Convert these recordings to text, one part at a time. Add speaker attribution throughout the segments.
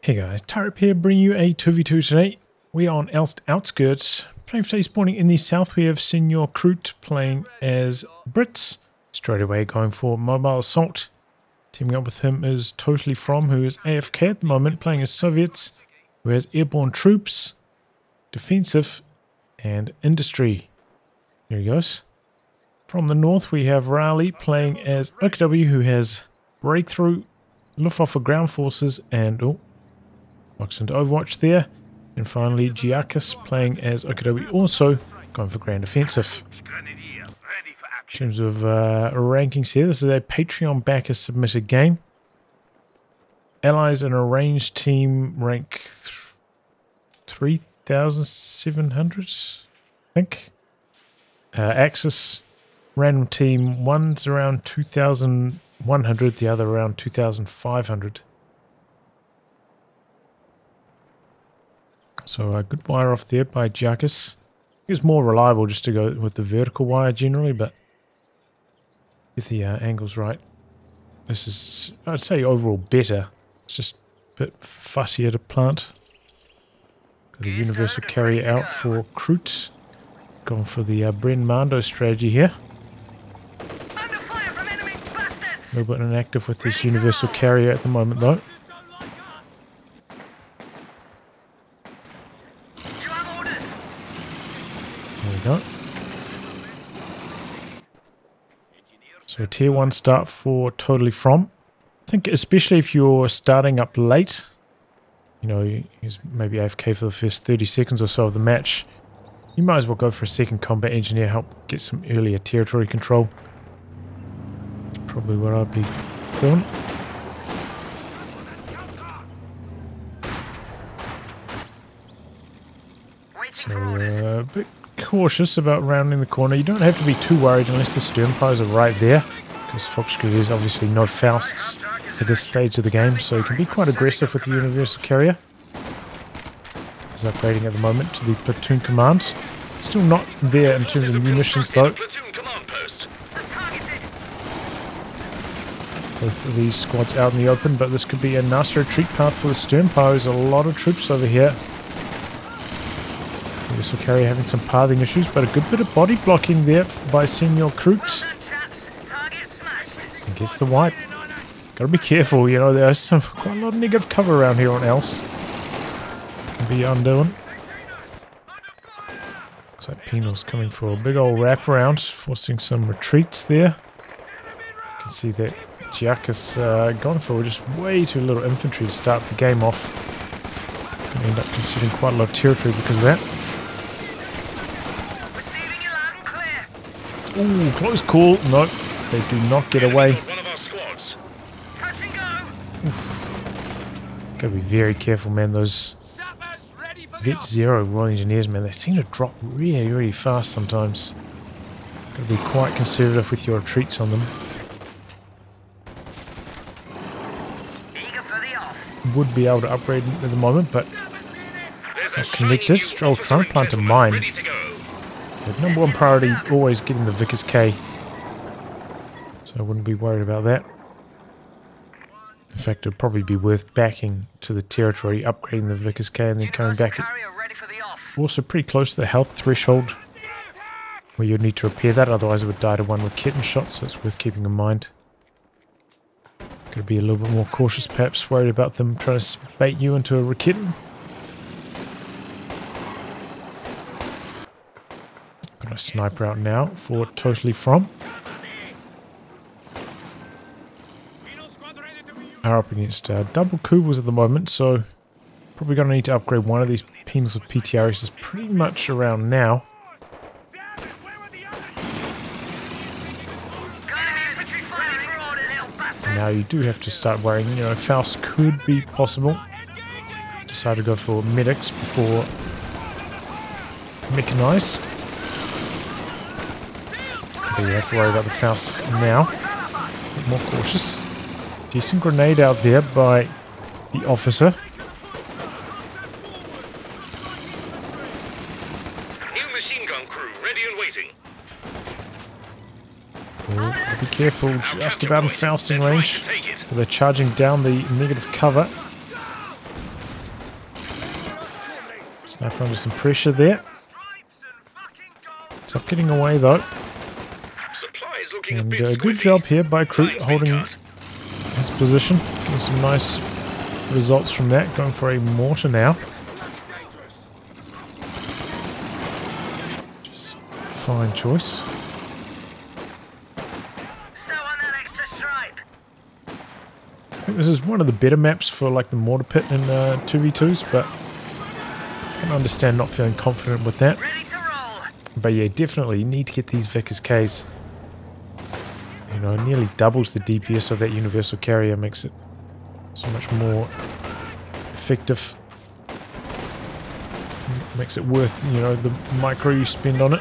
Speaker 1: Hey guys, Tarip here, bringing you a 2v2 today. We are on Elst Outskirts. Playing for today, spawning in the south, we have Senor Kroot playing as Brits. Straight away going for Mobile Assault. Teaming up with him is Totally From, who is AFK at the moment, playing as Soviets, who has Airborne Troops, Defensive, and Industry. There he goes. From the north, we have Raleigh playing as OKW, who has Breakthrough, Luftwaffe Ground Forces, and walks into Overwatch there. And finally, Giacus playing as OKW, also going for Grand Offensive. In terms of rankings here, this is a Patreon backer submitted game. Allies and arranged team rank 3,700, I think. Axis random team, one's around 2,100, the other around 2,500. So a good wire off there by Giacus. It's more reliable just to go with the vertical wire generally, but if the angle's right, this is, I'd say, overall better. It's just a bit fussier to plant. Got a universal carrier out for Kroot. Going for the Bren Mando strategy here. A little bit inactive with this universal carrier at the moment though. There we go. So a tier 1 start for Totally From. I think especially if you're starting up late, you know, he's maybe AFK for the first 30 seconds or so of the match, you might as well go for a second combat engineer, help get some earlier territory control. That's probably what I'd be doing. So a bit cautious about rounding the corner. You don't have to be too worried unless the Sturmpires are right there, because Foxcrew is obviously no Fausts at this stage of the game, so you can be quite aggressive with the universal carrier. He's upgrading at the moment to the platoon commands. Still not there in terms of munitions though. Both of these squads out in the open, but this could be a nasty retreat path for the Sturmpires. A lot of troops over here. Universal carrier having some pathing issues, but a good bit of body blocking there by Senor Kroot. And gets the wipe. Gotta be careful, you know, there's quite a lot of negative cover around here on Elst. Can be undoing. Looks like Penal's coming for a big old wraparound, forcing some retreats there. You can see that Giacus gone for just way too little infantry to start the game off. Gonna end up conceding quite a lot of territory because of that. Ooh, close call. Nope, they do not get away. Oof. Gotta be very careful, man. Those Vet Zero Royal Engineers, man, they seem to drop really, really fast sometimes. Gotta be quite conservative with your retreats on them. Would be able to upgrade at the moment, but not connected. Stroll trying to plant a mine. The number one priority, always getting the Vickers K. So I wouldn't be worried about that. In fact, it'd probably be worth backing to the territory, upgrading the Vickers K, and then coming back. Also pretty close to the health threshold, where you'd need to repair that, otherwise it would die to one with kitten shot, so it's worth keeping in mind. Gotta be a little bit more cautious, perhaps, worried about them trying to bait you into a Rakitten. Got a sniper out now for Totally From. Are up against double Kubels at the moment, so probably going to need to upgrade one of these Penals with PTRs pretty much around now. Now you do have to start worrying, you know, Faust could be possible. Decide to go for medics before mechanized. But you have to worry about the Faust now. A bit more cautious. Decent grenade out there by the officer.
Speaker 2: New machine gun crew ready and waiting.
Speaker 1: Oh, be careful, just about in Fausting range. They're charging down the negative cover. Sniper under some pressure there. It's not getting away though.
Speaker 2: Supplies looking
Speaker 1: And
Speaker 2: a bit
Speaker 1: good
Speaker 2: squiffy.
Speaker 1: job here by Kroot
Speaker 2: Lines
Speaker 1: holding
Speaker 2: being cut.
Speaker 1: his position. Getting some nice results from that. Going for a mortar now. Just fine choice.
Speaker 3: So on that extra stripe.
Speaker 1: I think this is one of the better maps for like the mortar pit in 2v2s, but I can understand not feeling confident with that.
Speaker 3: Ready to roll.
Speaker 1: But yeah, definitely you need to get these Vickers Ks. You know, it nearly doubles the DPS of that universal carrier, makes it so much more effective. Makes it worth, you know, the micro you spend on it.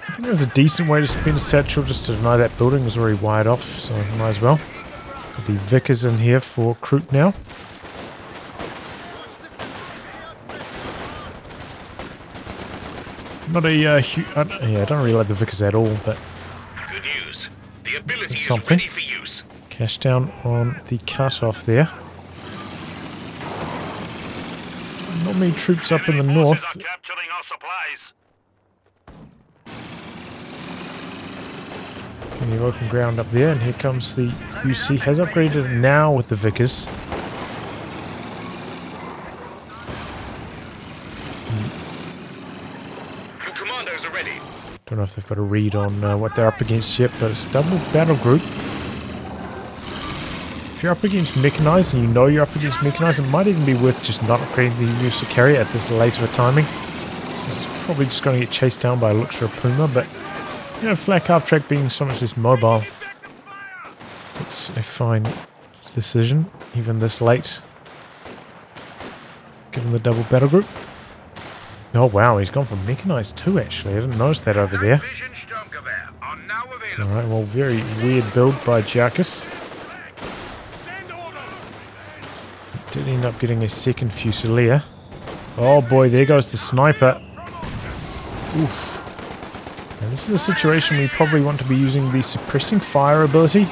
Speaker 1: I think there's a decent way to spend a satchel just to deny that building was already wired off, so might as well. Could be Vickers in here for Kroot now. Not a yeah, I don't really like the Vickers at all, but
Speaker 2: Good news. The ability is
Speaker 1: something.
Speaker 2: ready for use.
Speaker 1: cash down on the cut-off there. Not many troops up in the north.
Speaker 2: capturing our supplies.
Speaker 1: Plenty of open ground up there, and here comes the UC. Has upgraded it now with the Vickers.
Speaker 2: Your commandos are ready.
Speaker 1: Don't know if they've got a read on what they're up against yet, but it's double battle group. If you're up against mechanized and you know you're up against mechanized, it might even be worth just not upgrading the universal carrier at this late of a timing. So it's probably just going to get chased down by a Luxor Puma, but you know, Flak Half Track being so much less mobile, it's a fine decision, even this late, given the double battle group. Oh wow, he's gone for mechanized too actually, I didn't notice that over there.
Speaker 2: Vision Sturmgewehr are now available.
Speaker 1: Alright, well, very weird build by Jarkus. Did end up getting a second Fusilier. Oh boy, there goes the sniper. Oof. Now this is a situation we probably want to be using the suppressing fire ability.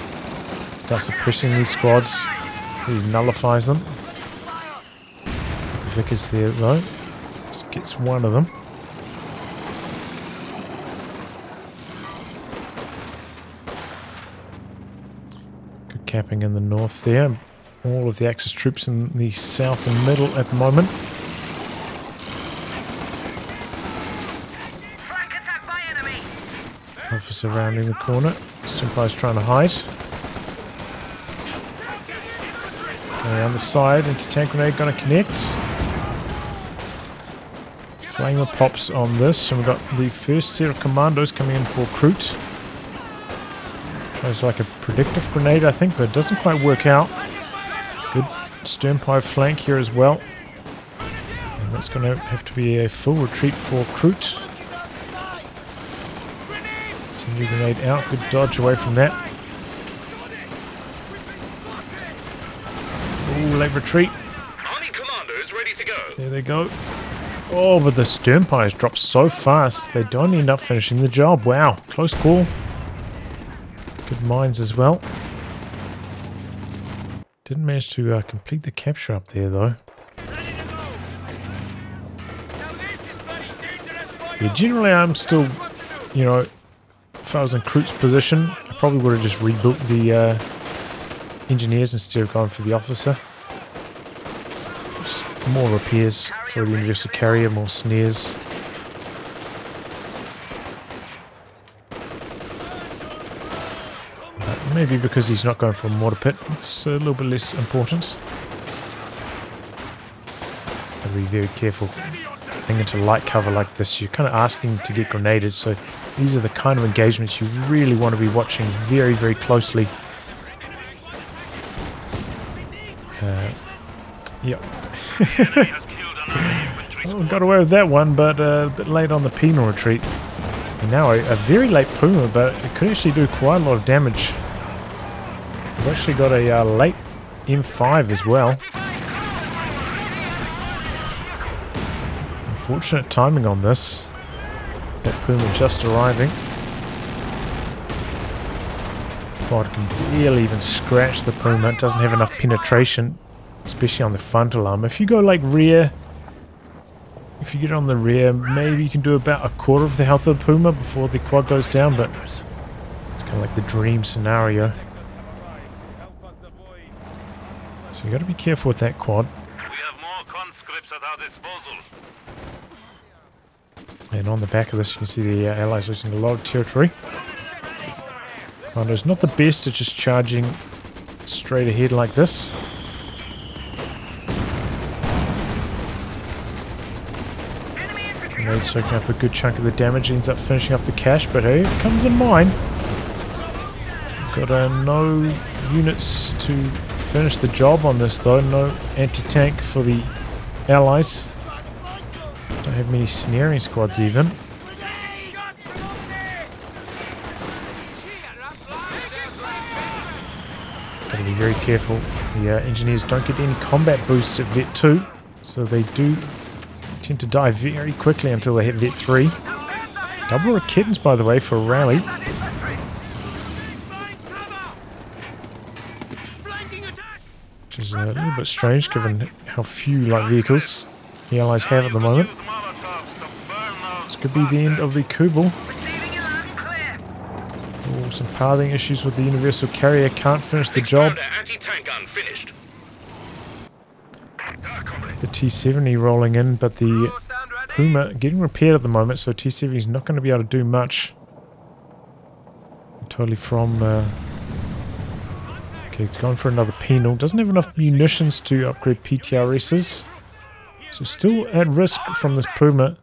Speaker 1: Start suppressing these squads. Really nullifies them. The Vickers there though. Just gets one of them. Good capping in the north there. All of the Axis troops in the south and middle at the moment.
Speaker 3: Flank attack by enemy.
Speaker 1: Officer rounding the corner. Stimpi's trying to hide. Around the side, anti-tank grenade going to connect. Flamer pops on this, and we've got the first set of commandos coming in for Kroot. Tries like a predictive grenade, I think, but it doesn't quite work out. Good Stimpi flank here as well. And that's going to have to be a full retreat for Kroot. Single grenade out, good dodge away from that. Ooh, late retreat.
Speaker 2: Army commandos ready to go.
Speaker 1: There they go. Oh, but the Sturmpires dropped so fast, they don't end up finishing the job. Wow, close call. Good mines as well. Didn't manage to complete the capture up there, though. Yeah, generally I'm still, you know, if I was in Kroot's position, I probably would have just rebuilt the engineers instead of going for the officer. Just more repairs for the universal carrier, more snares. Maybe because he's not going for a mortar pit, it's a little bit less important. Gotta be very careful getting into light cover like this. You're kind of asking to get grenaded, so these are the kind of engagements you really want to be watching very, very closely. Yep. Oh, got away with that one, but a bit late on the penal retreat. And now a very late Puma, but it could actually do quite a lot of damage. We've actually got a late M5 as well. Unfortunate timing on this. That Puma just arriving. God can barely even scratch the Puma. It doesn't have enough penetration, especially on the frontal armor. If you go like rear If you get on the rear, maybe you can do about a quarter of the health of the Puma before the quad goes down, but it's kind of like the dream scenario. So you got to be careful with that quad.
Speaker 2: We have more conscripts at our disposal.
Speaker 1: And on the back of this, you can see the Allies losing a lot of territory. Commando's not the best at just charging straight ahead like this. Grenade soaking up a good chunk of the damage, ends up finishing off the cache, but here comes a mine. Got no units to finish the job on this though, no anti-tank for the Allies. Don't have many snaring squads even. Gotta be very careful. The engineers don't get any combat boosts at Vet 2, so they do tend to die very quickly until they hit Vet 3. Double Raketans, by the way, for a rally. Which is a little bit strange given how few light vehicles the Allies have at the moment. This could be the end of the Kubel. Oh, some pathing issues with the Universal Carrier, can't finish the job.
Speaker 2: Anti-tank gun finished.
Speaker 1: The T-70 rolling in, but the Puma getting repaired at the moment, so T-70 is not going to be able to do much. Totally from... okay, he's going for another penal. Doesn't have enough munitions to upgrade PTRSs. So still at risk from this Puma.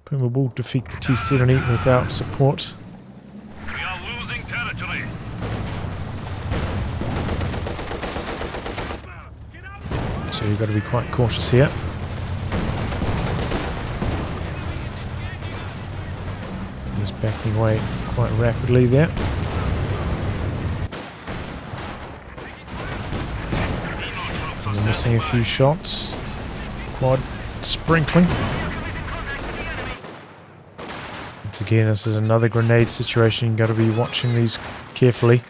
Speaker 1: Puma will defeat the T-70 without support.
Speaker 2: We are losing territory.
Speaker 1: So you've got to be quite cautious here. He's backing away quite rapidly there. And we're missing a few shots. Quad sprinkling. Once again, this is another grenade situation. You've got to be watching these carefully.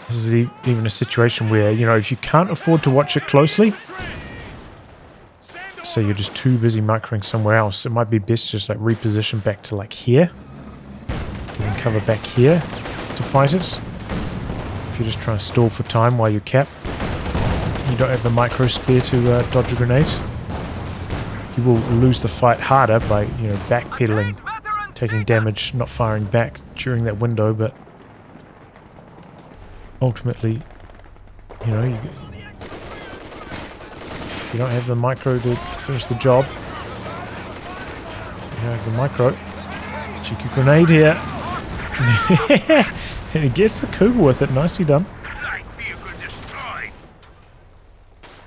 Speaker 1: This is even a situation where, you know, if you can't afford to watch it closely, say you're just too busy microing somewhere else, it might be best to just like reposition back to like here. Getting cover back here to fight it. If you're just trying to stall for time while you cap, you don't have the micro spare to dodge a grenade. You will lose the fight harder by, you know, backpedaling, taking damage, not firing back during that window, but ultimately, you know, you don't have the micro to finish the job. You have the micro. Cheeky grenade here. And he gets the Kubel with it. Nicely done.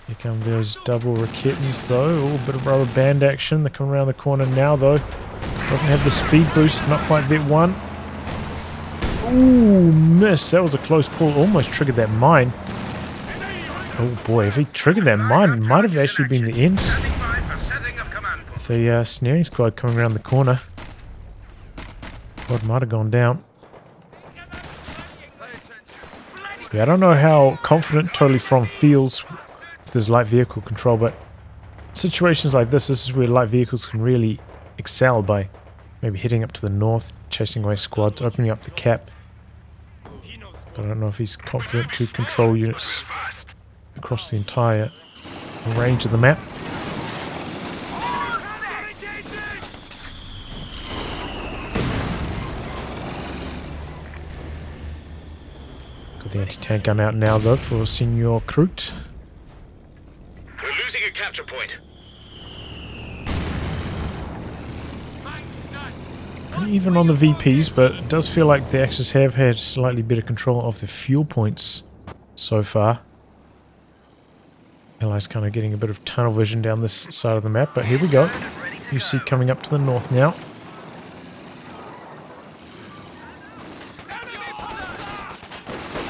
Speaker 1: Here come those double Raketans though. Oh, a bit of rubber band action. They come around the corner now though. Doesn't have the speed boost. Not quite Vet 1. Ooh, miss. That was a close call. Almost triggered that mine. Oh boy, if he triggered that mine, it might have actually been the end. With the snaring squad coming around the corner. Quad might have gone down. Yeah, I don't know how confident Totally From feels with his light vehicle control, but situations like this is where light vehicles can really excel by maybe heading up to the north, chasing away squads, opening up the cap. But I don't know if he's confident to control units across the entire range of the map. Got the anti-tank gun out now though for Senor Kroot.
Speaker 2: We're losing a capture point.
Speaker 1: Even on the VPs, but it does feel like the Axis have had slightly better control of the fuel points so far. Allies kind of getting a bit of tunnel vision down this side of the map, but here we go. You see coming up to the north now.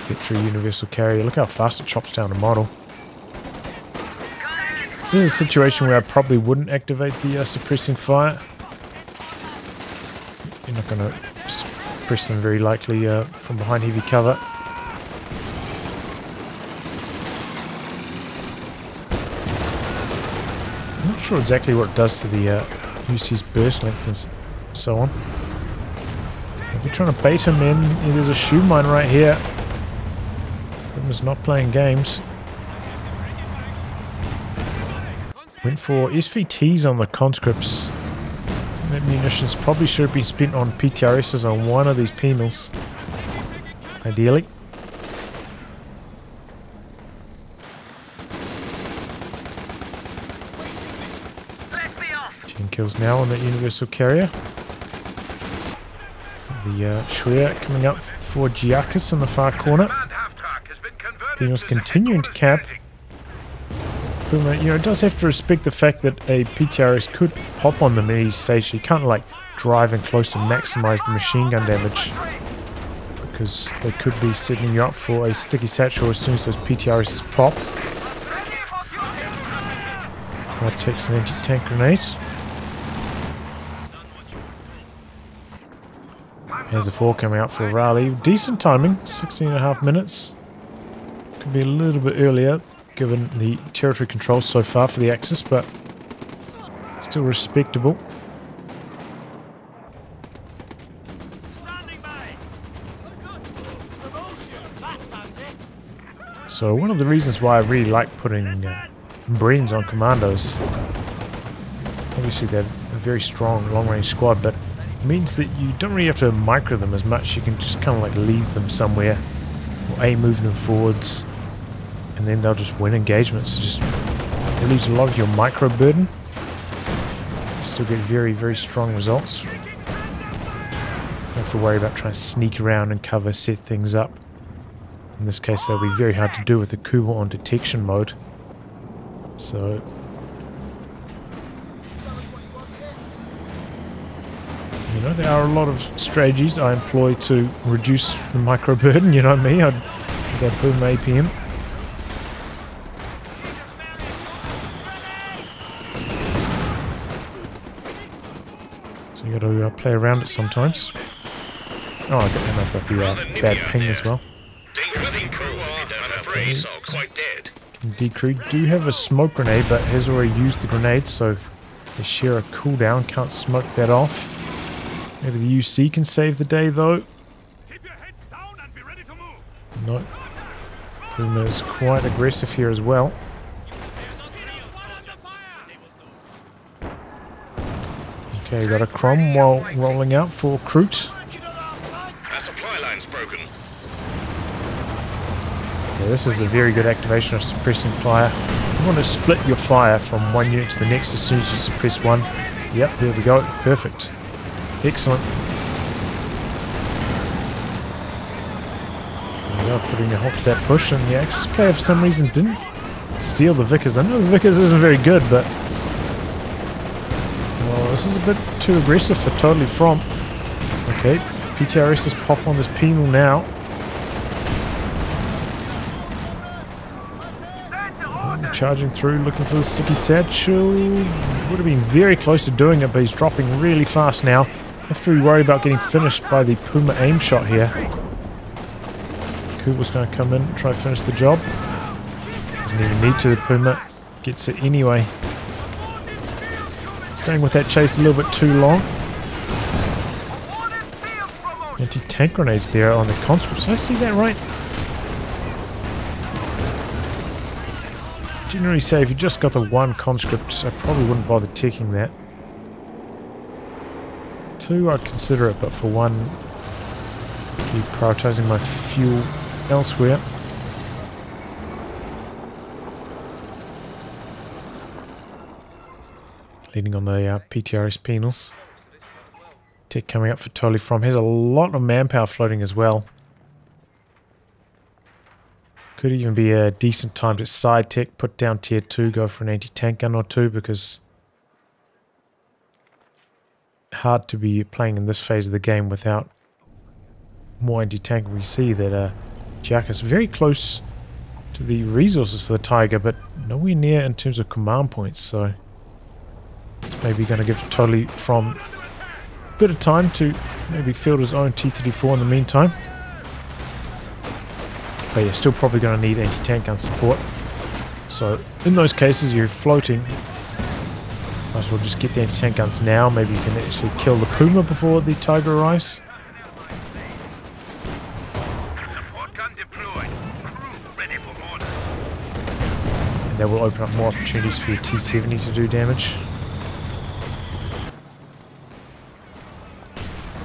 Speaker 1: Get through Universal Carrier. Look how fast it chops down a model. This is a situation where I probably wouldn't activate the suppressing fire. You're not going to suppress them very likely from behind heavy cover. not sure exactly what it does to the UC's burst length and so on. We're trying to bait him in. Yeah, there's a shoe mine right here. Puma's not playing games. Went for SVTs on the conscripts. That munitions probably should have been spent on PTRSs on one of these penals. Ideally.
Speaker 3: Let me off.
Speaker 1: 10 kills now on that universal carrier. The Shwea coming up for Giacus in the far corner. Penals continuing to cap. Puma, you know, it does have to respect the fact that a PTRS could pop on them at any stage. You can't like drive in close to maximize the machine gun damage, because they could be setting you up for a sticky satchel as soon as those PTRSs pop. That takes an anti-tank grenade. There's a 4 coming out for Raleigh. Decent timing, 16.5 minutes. Could be a little bit earlier given the territory control so far for the Axis, but still respectable. So one of the reasons why I really like putting Marines on commandos, obviously they're a very strong long-range squad, but it means that you don't really have to micro them as much. You can just kind of like leave them somewhere, or move them forwards, and then they'll just win engagements. It just relieves a lot of your micro burden. You still get very, very strong results. Don't have to worry about trying to sneak around and cover, set things up. In this case, they'll be very hard to do with the Kuba on detection mode. So you know, there are a lot of strategies I employ to reduce the micro burden. You know me, I'd go Puma APM. So you got to play around it sometimes. Oh, I've got the bad ping as well. Decreed do have a smoke grenade, but has already used the grenade, so they share a cooldown. Can't smoke that off. Maybe the UC can save the day though.
Speaker 2: Keep your heads down and be ready to move.
Speaker 1: No. Puma is quite aggressive here as well. Okay, got a Cromwell rolling out for Kroot.
Speaker 2: Our supply line's broken.
Speaker 1: Yeah, this is a very good activation of suppressing fire. You want to split your fire from one unit to the next as soon as you suppress one. Yep, there we go. Perfect. Excellent. There we go, putting a halt to that push, and the Axis player for some reason didn't steal the Vickers. I know the Vickers isn't very good, but well, this is a bit too aggressive for Totally From. Okay, PTRS just pop on this penal now. Charging through, looking for the sticky satchel. Would have been very close to doing it, but he's dropping really fast now. Have to be worried about getting finished by the Puma aim shot here. Kuba's going to come in and try to finish the job. Doesn't even need to. The Puma gets it anyway. Staying with that chase a little bit too long. Anti-tank grenades there on the conscripts. Did I see that right? Generally say if you just got the one conscript, I probably wouldn't bother taking that. 2 I'd consider it, but for 1 I'd be prioritizing my fuel elsewhere. Leading on the PTRS penals. Tech coming up for Totally From. Has a lot of manpower floating as well. Could even be a decent time to side tech, put down tier 2, go for an anti-tank gun or 2, because hard to be playing in this phase of the game without more anti-tank. We see that Giacus very close to the resources for the Tiger, but nowhere near in terms of command points, so it's maybe going to give Totally From a bit of time to maybe field his own T-34 in the meantime. But you're still probably going to need anti-tank gun support. So in those cases you're floating, Might as well just get the anti-tank guns now. Maybe you can actually kill the Puma before the Tiger arrives.
Speaker 2: Support gun deployed. Crew ready for order.
Speaker 1: And that will open up more opportunities for your T-70 to do damage.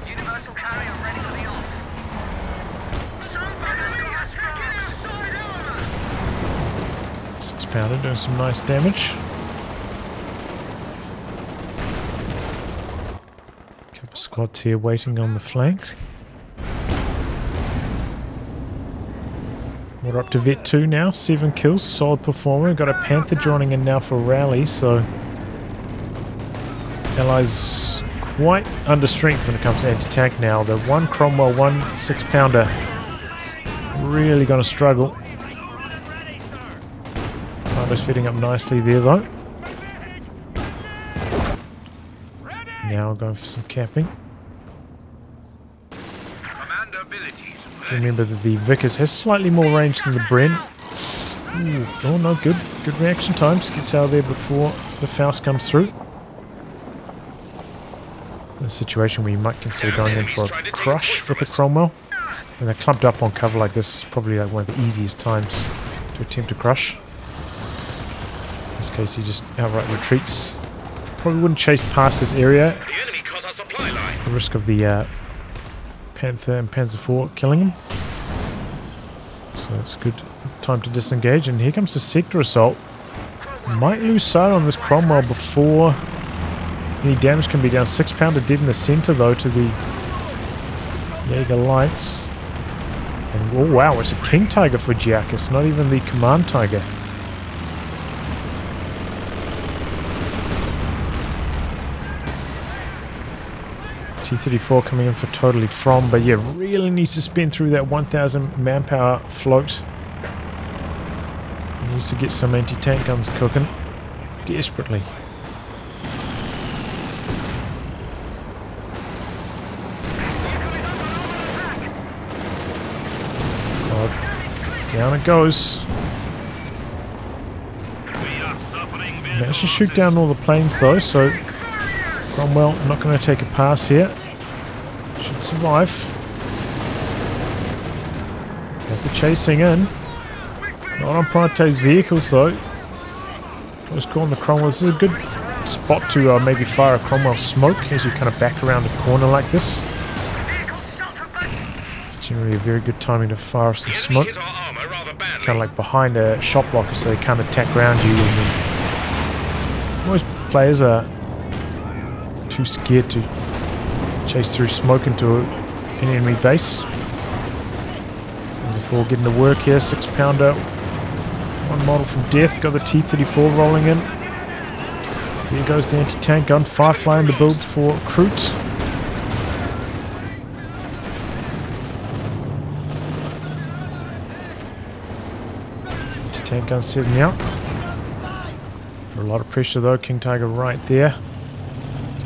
Speaker 3: Universal carrier ready for the off.
Speaker 1: Six-pounder doing some nice damage. Couple squads here waiting on the flanks. We're up to Vet 2 now, 7 kills, solid performer. Got a Panther joining in now for Rally, so Allies quite under strength when it comes to anti-tank now. The one Cromwell, one 6-pounder really going to struggle. Commando's fitting up nicely there though. Now going for some capping.
Speaker 2: Commander abilities.
Speaker 1: Remember that the Vickers has slightly more range than the Bren. Ooh, oh no, good reaction times. Gets out of there before the Faust comes through. In a situation where you might consider going in for a crush with the Cromwell. When they're clumped up on cover like this, it's probably like one of the easiest times to attempt a crush. In this case, he just outright retreats. Probably wouldn't chase past this area.
Speaker 2: The enemy cut our supply line.
Speaker 1: The risk of the Panther and Panzer IV killing him. So it's a good time to disengage. And here comes the sector assault. Might lose sight on this Cromwell before any damage can be done. 6-pounder dead in the center though to the Jaeger lights. And oh wow, it's a King Tiger for Giacus, not even the Command Tiger. T-34 coming in for totally from, but yeah, really needs to spin through that 1,000 manpower float. Needs to get some anti-tank guns cooking desperately. Oh, down it goes. Managed to shoot down all the planes though, so Cromwell not going to take a pass here. Should survive. Have the chasing in. Not on Prioritize vehicles though. Just calling the Cromwell. This is a good spot to maybe fire a Cromwell smoke as you kind of back around a corner like this. It's generally a very good timing to fire some smoke. Kind of like behind a shot blocker so they can't attack around you. And then most players are too scared to chase through smoke into an enemy base. As if we're getting to work here, 6-pounder. One model from death, got the T-34 rolling in. Here goes the anti-tank gun, Firefly in the build for Kroot. Anti-tank gun setting out. A lot of pressure though, King Tiger right there.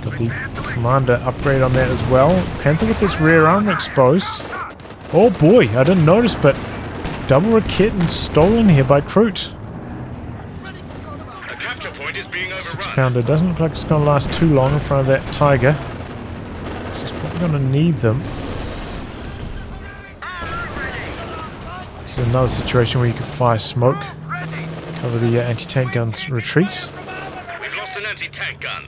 Speaker 1: Got the commander upgrade on that as well. Panther with its rear arm exposed. Oh boy, I didn't notice, but double Rakit and stolen here by Kroot.
Speaker 2: The capture point is being overrun.
Speaker 1: 6-pounder doesn't look like it's going to last too long in front of that Tiger. So it's probably going to need them. This is another situation where you can fire smoke. Cover the anti-tank gun's retreat.
Speaker 2: We've lost an anti-tank gun.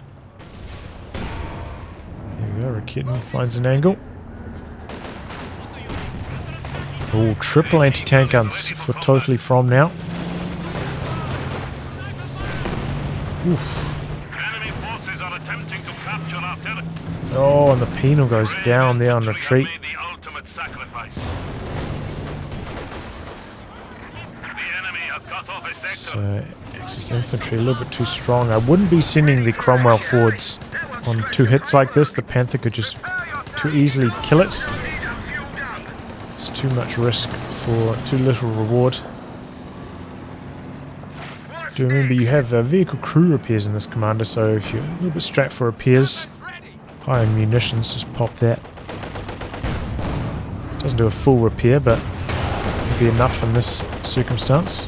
Speaker 1: There we go, Rakitten finds an angle. Oh, triple anti-tank guns for totally from now. Oof.
Speaker 2: Enemy forces are attempting to capture our territory.
Speaker 1: Oh, and the penal goes down there on retreat.
Speaker 2: The ultimate sacrifice. The enemy has cut off a sector.
Speaker 1: So, Axis infantry a little bit too strong. I wouldn't be sending the Cromwell forwards on 2 hits like this. The Panther could just too easily kill it. It's too much risk for too little reward. Do remember you have vehicle crew repairs in this commander, so if you're a little bit strapped for repairs, high on munitions, just pop that. Doesn't do a full repair, but it'll be enough in this circumstance.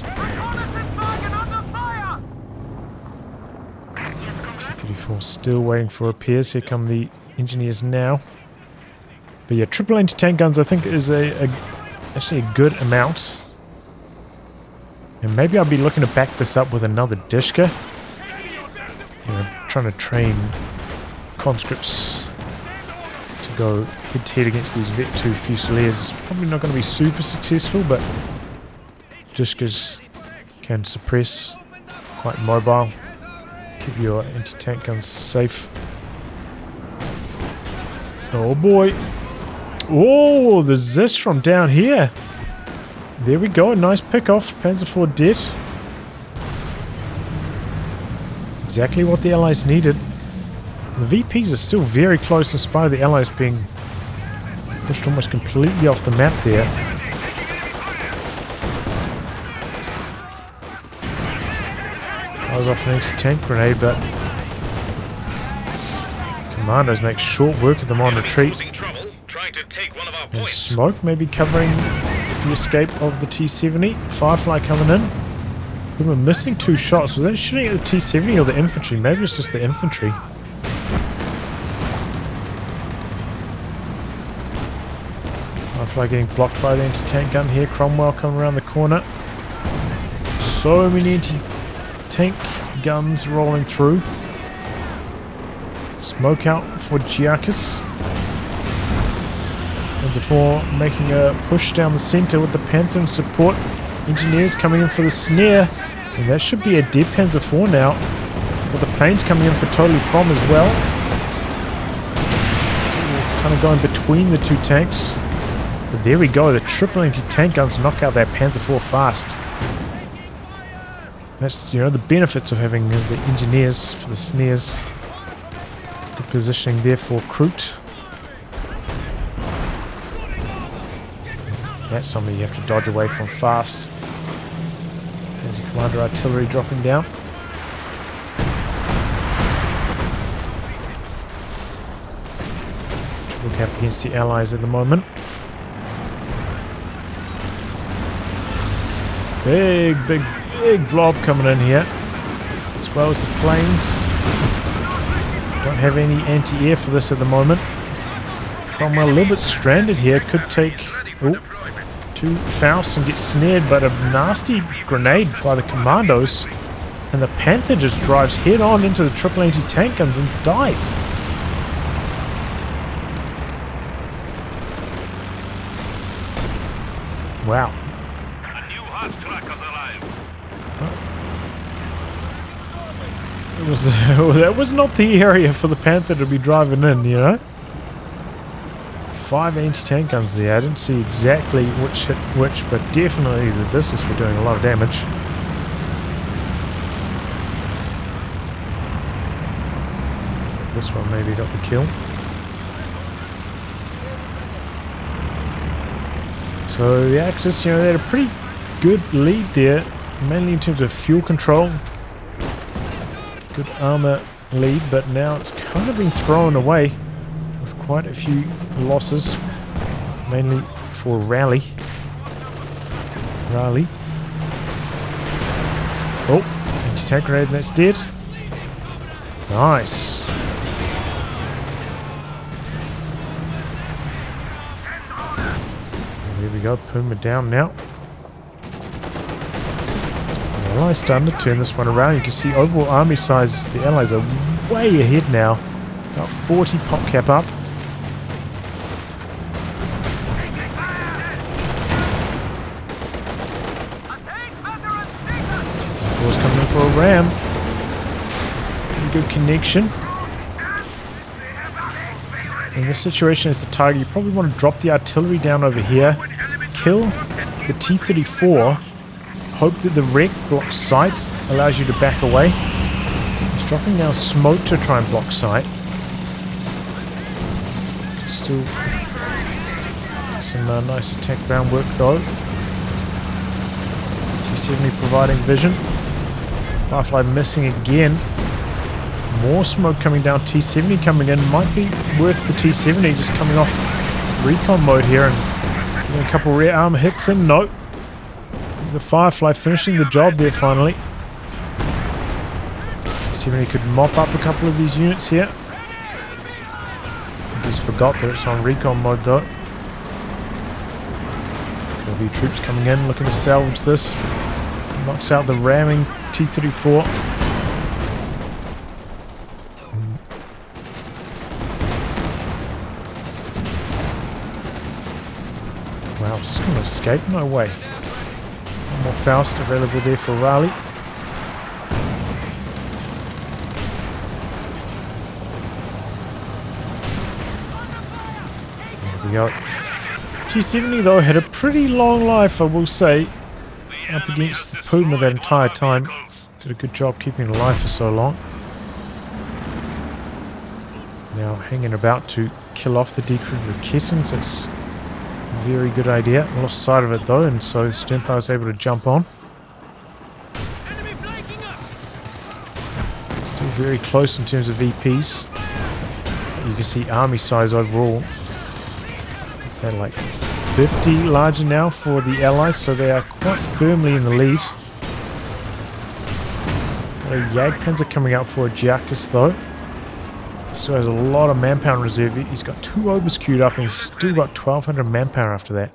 Speaker 1: T-34 still waiting for repairs. Here come the engineers now. But yeah, triple anti-tank guns I think is actually a good amount. And maybe I'll be looking to back this up with another Dishka. You know, trying to train conscripts to go head-to-head against these Vet 2 Fusiliers is probably not going to be super successful, but Dishkas can suppress, quite mobile, keep your anti-tank guns safe. Oh boy! Oh, the Zis from down here! There we go, nice pick-off, Panzer IV dead. Exactly what the Allies needed. The VPs are still very close in spite of the Allies being pushed almost completely off the map there. I was off an anti-tank grenade, but Commandos make short work of them on retreat. And smoke maybe covering the escape of the T-70. Firefly coming in. We were missing 2 shots. Was that shooting at the T-70 or the infantry? Maybe it's just the infantry. Firefly getting blocked by the anti-tank gun here. Cromwell coming around the corner. So many anti-tank guns rolling through. Smoke out for Giacchus. Panzer IV making a push down the centre with the Panther and support. Engineers coming in for the snare. And that should be a dead Panzer IV now. With the planes coming in for totally from as well. Kind of going between the 2 tanks. But there we go. The triple anti-tank guns knock out that Panzer IV fast. That's, you know, the benefits of having the engineers for the snares. Good positioning there for Kroot. That's something you have to dodge away from fast. There's a commander artillery dropping down. Triple cap against the Allies at the moment. Big blob coming in here. As well as the planes. Don't have any anti-air for this at the moment. Cromwell a little bit stranded here. Could take... Oh, 2 Fausts and get snared, but a nasty grenade by the Commandos. And the Panther just drives head on into the triple anti-tank guns and dies. Wow.
Speaker 2: A new hot tracker's alive.
Speaker 1: It was that was not the area for the Panther to be driving in, you know? 5 anti-tank guns there. I didn't see exactly which hit which, but definitely the Zissis were doing a lot of damage. So this one maybe got the kill. So the Axis, you know, they had a pretty good lead there, mainly in terms of fuel control. Good armor lead, but now it's kind of been thrown away with quite a few losses, mainly for Raleigh. Oh, anti-tank grenade, that's dead. Nice. There we go, Puma down now. The Allies starting to turn this one around. You can see overall army size, the Allies are way ahead now. About 40 pop cap up. T-34's coming in for a ram. Good connection. In this situation as the target, you probably want to drop the artillery down over here, kill the T-34, hope that the wreck blocks sight, allows you to back away. He's dropping now smoke to try and block sight. Still some nice attack ground work though. T-70 providing vision. Firefly missing again. More smoke coming down. T-70 coming in. Might be worth the T-70 just coming off recon mode here and getting a couple rear armor hits in. Nope. The Firefly finishing the job there finally. T70 could mop up a couple of these units here. I just forgot that it's on recon mode though. There'll be troops coming in looking to salvage this. Knocks out the ramming T-34. Wow, it's just going to escape? No way. One more Faust available there for Raleigh. There we go. T-70 though had a pretty long life, I will say. Up against the Puma that entire time. Did a good job keeping it alive for so long. Now hanging about to kill off the decrewed Raketans. That's a very good idea. Lost sight of it though, and so Sternpower was able to jump on. Still very close in terms of VPs. You can see army size overall. Is that like 50 larger now for the Allies, so they are quite firmly in the lead. Jagdpanzer coming out for Giacchus though. Still has a lot of manpower in reserve. He's got 2 Obers queued up and he's still got 1200 manpower after that.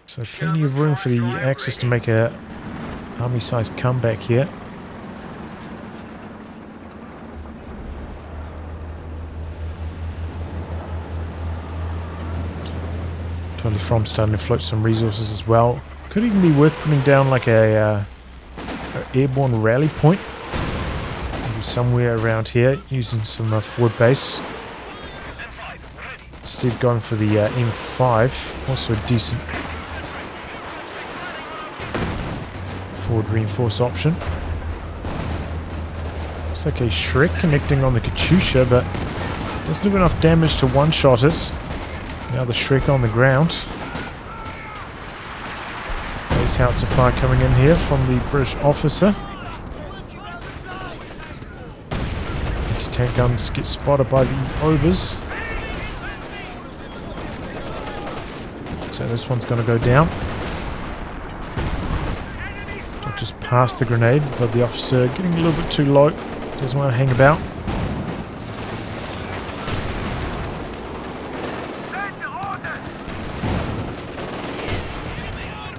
Speaker 1: So plenty of room for the Axis to make a army-sized comeback here. Totally from starting to float some resources as well. Could even be worth putting down like a airborne rally point. Maybe somewhere around here using some forward base. Instead going for the M5. Also a decent forward reinforce option. Looks like a Shrek connecting on the Katyusha, but doesn't do enough damage to one-shot it. Now the Shrek on the ground. There's howitzer fire coming in here from the British officer. Anti-tank guns get spotted by the Obers. So this one's going to go down. Just past the grenade, but the officer getting a little bit too low. Doesn't want to hang about.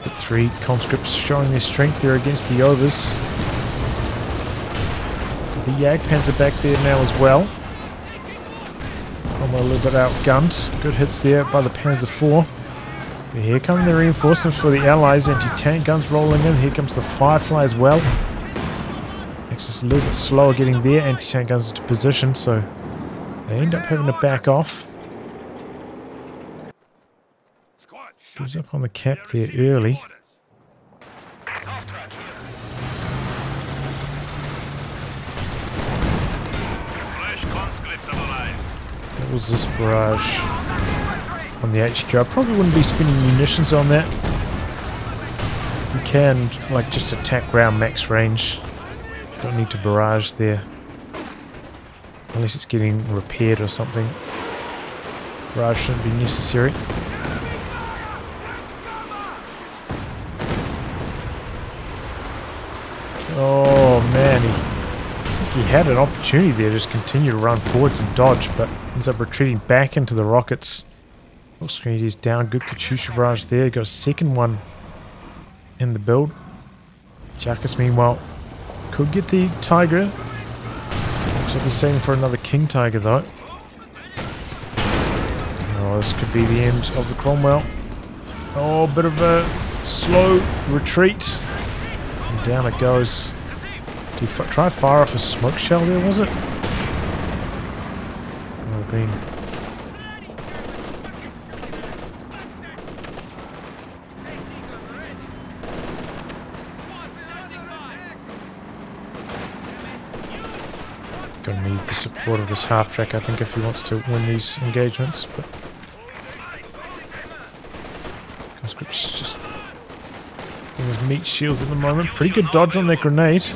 Speaker 1: The 3 conscripts showing their strength there against the Obers. The Jagdpanzer back there now as well. Cromwell a little bit outgunned. Good hits there by the Panzer IV. But here come the reinforcements for the Allies. Anti-tank guns rolling in. Here comes the Firefly as well. Axis a little bit slower getting there. Anti-tank guns into position, so they end up having to back off. Gives up on the cap there early. That was this barrage on the HQ. I probably wouldn't be spending munitions on that. You can like just attack round max range. Don't need to barrage there. Unless it's getting repaired or something. Barrage shouldn't be necessary. Oh man, he had an opportunity there to just continue to run forwards and dodge, but ends up retreating back into the rockets. Looks like he's down. Good Katyusha barrage there. Got a second one in the build. Giacchus meanwhile could get the Tiger. Looks like he's saving for another King Tiger though. Oh, this could be the end of the Cromwell. Oh, a bit of a slow retreat. And down it goes. Did he try fire off a smoke shell there, was it? Would have been. Going to need the support of this half-track, I think, if he wants to win these engagements. But conscripts just in his meat shields at the moment. Pretty good dodge on that grenade.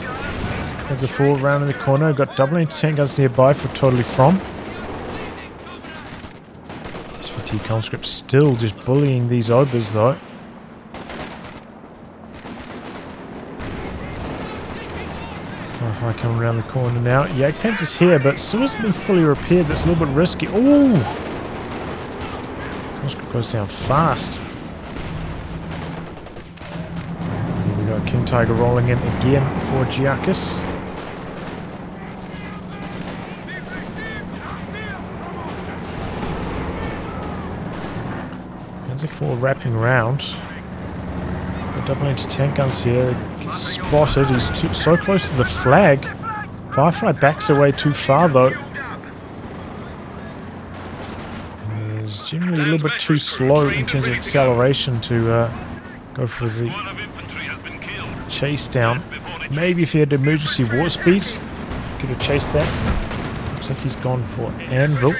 Speaker 1: There's a forward round in the corner. Got double anti-tank guns nearby for totally from. SVT conscripts still just bullying these Obers though. Firefly coming around the corner now. Jagdpanzer's here, but still hasn't been fully repaired. That's a little bit risky. Ooh! Goes down fast. Here we got King Tiger rolling in again for Giacus. Panzer IV wrapping around. The double anti-tank guns here. Gets spotted. He's so close to the flag. Firefly backs away too far though. He's generally a little bit too slow in terms of acceleration to go for the chase down. Maybe if he had emergency war speed, could have chased that. Looks like he's gone for Anvil.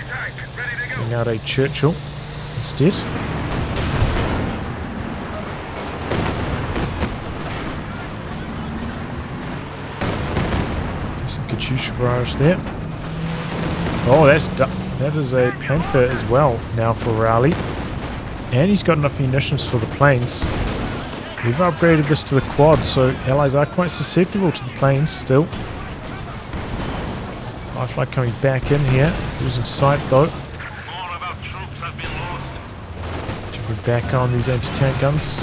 Speaker 1: Getting out a Churchill instead. Decent Katyusha barrage there. Oh, that is a Panther as well now for Rowley. And he's got enough munitions for the planes. We've upgraded this to the quad, so allies are quite susceptible to the planes still. Firefly coming back in here, losing sight though. Should be back on these anti-tank guns.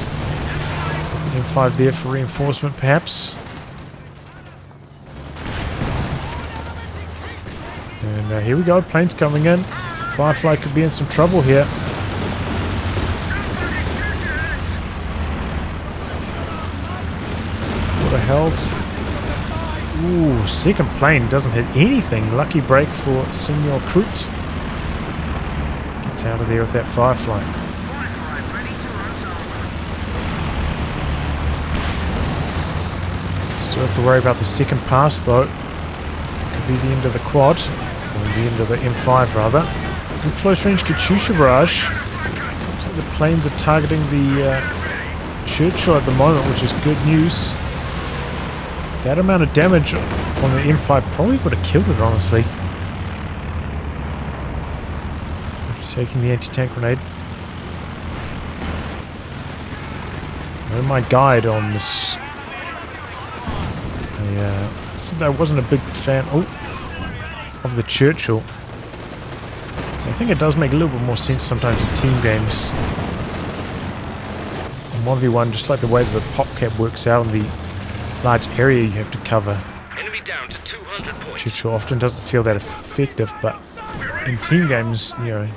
Speaker 1: M5 there for reinforcement perhaps. And here we go, planes coming in. Firefly could be in some trouble here. Quarter health. Ooh, second plane doesn't hit anything. Lucky break for Senor Kroot. Gets out of there with that Firefly. Still have to worry about the second pass though. Could be the end of the quad. Or the end of the M5 rather. And close range Katyusha barrage. Looks like the planes are targeting the Churchill at the moment, which is good news. That amount of damage on the M5 probably would have killed it, honestly. Just taking the anti-tank grenade. Where's my guide on this? I wasn't a big fan of the Churchill. I think it does make a little bit more sense sometimes in team games. In 1v1, just like the way that the pop cap works out in the large area you have to cover.
Speaker 2: Enemy down to 200 points.
Speaker 1: Churchill often doesn't feel that effective, but in team games, you know,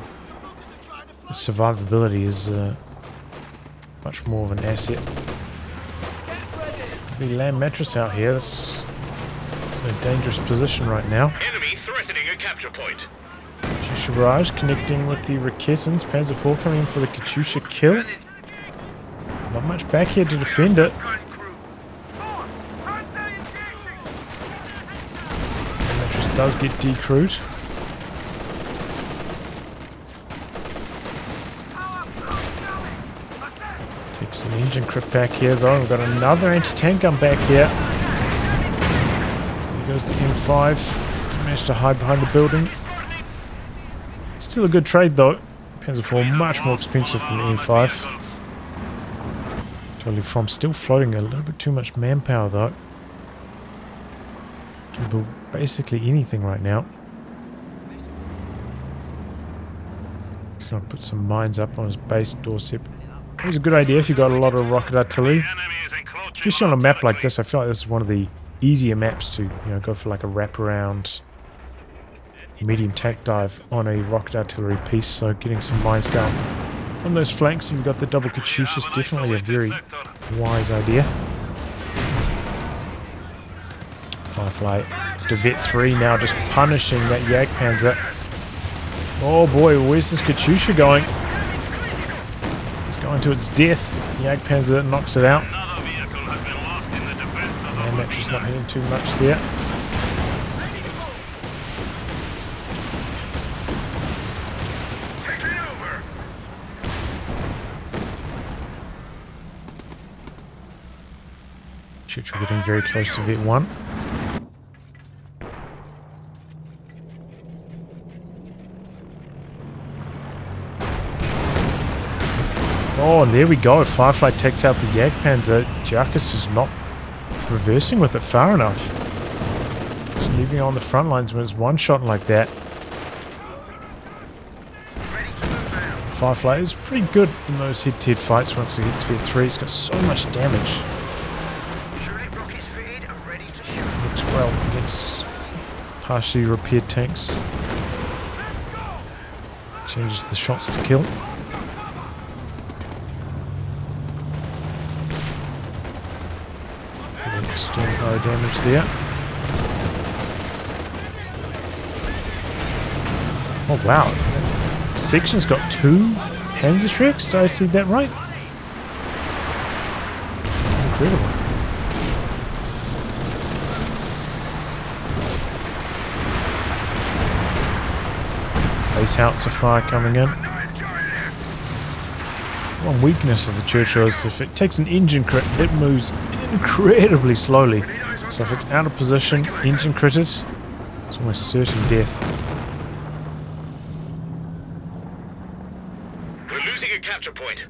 Speaker 1: the survivability is much more of an asset. The land mattress out here. It's in a dangerous position right now.
Speaker 2: Enemy threatening a capture point.
Speaker 1: Katyusha barrage connecting with the Raketans. Panzer IV coming in for the Katyusha kill. Not much back here to defend it. Does get decrewed. Takes an engine crit back here though. We've got another anti-tank gun back here. There goes the M5. Didn't manage to hide behind the building. Still a good trade though. Panzer IV much more expensive than the M5. Totally from still floating a little bit too much manpower though. Can build basically anything right now. He's going to put some mines up on his base doorstep. It was a good idea if you got a lot of rocket artillery. Especially on a map like this, I feel like this is one of the easier maps to, you know, go for like a wraparound medium tack dive on a rocket artillery piece. So getting some mines down on those flanks, and you've got the double Katyusha is definitely a very wise idea. Firefly to Vet 3 now, just punishing that Jagdpanzer. Oh boy, where's this Katyusha going? It's going to its death. Jagdpanzer knocks it out. And that's just not hitting too much there. Churchill getting very close to Vet 1. Oh, and there we go. Firefly takes out the Jagdpanzer. Giacus is not reversing with it far enough. Just leaving on the front lines when it's one shot like that. Firefly is pretty good in those head-to-head fights. Once it hits Sphere 3, it's got so much damage. Works well against partially repaired tanks. Changes the shots to kill. Still no damage there. Oh wow. Section's got 2 Panzerschrecks? Did I see that right? Incredible. Base howitzer fire coming in. One weakness of the Churchill is if it takes an engine crit, it moves incredibly slowly. So if it's out of position, engine critted, it's almost certain death.
Speaker 2: We're losing a capture point.